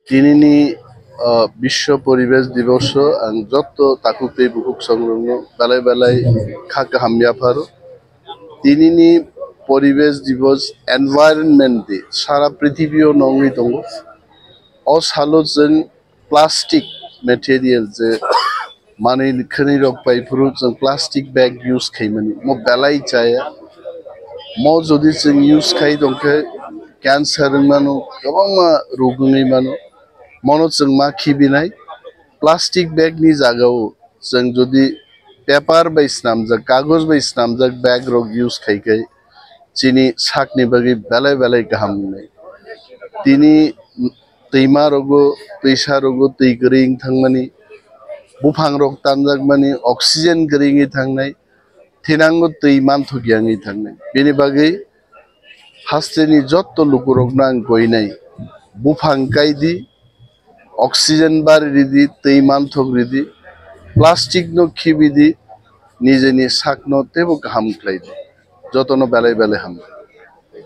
tinini বিশ্ব পরিবেশ দিবস ang যত তাকুতে বুকুক সংলগ্ন বেলায় বেলায় খাকা হামিয়া ফারো tinini পরিবেশ দিবস এনভায়রনমেন্ট ডে সারা পৃথিবীও নঙ্গি দङ অ সালো जों প্লাস্টিক মেটেরিয়াল যে মানে খনি রক পাইফুরু जों প্লাস্টিক ব্যাগ ইউজ খাইমানি মো বেলাই চায়া মো যদি जों ইউজ খাই দংকে ক্যান্সার মানো गोबां रोगनि मानो मनो जों मा खिबिनाय प्लास्टिक बैग नि जागाव जों जुदि पेपार बाइस नामजाक कागज बाइस नामजाक बैग रक यूज खाइखाय चिनि साकनि बागै बेलाय बेलाय गाहाम नै तिनि दैमा रगो दैसा रगो दै गरिं थांमानि बुफां रक तानजाक मानि अक्सिजेन गरिङै थांनाय थेनांगो दै मानथगियाङै थांनाय बेनि बागै हास्टेनि जत्त लुकुरकना आं गयनाय बुफां गायदि অক্সিজেন বারিদি তৈ মানথগরিদি প্লাস্টিক ন খিবিদি নিজেনি সাকনো তেবো গাহাম খ্লাইদি যতন বেলায় বেলায় হাম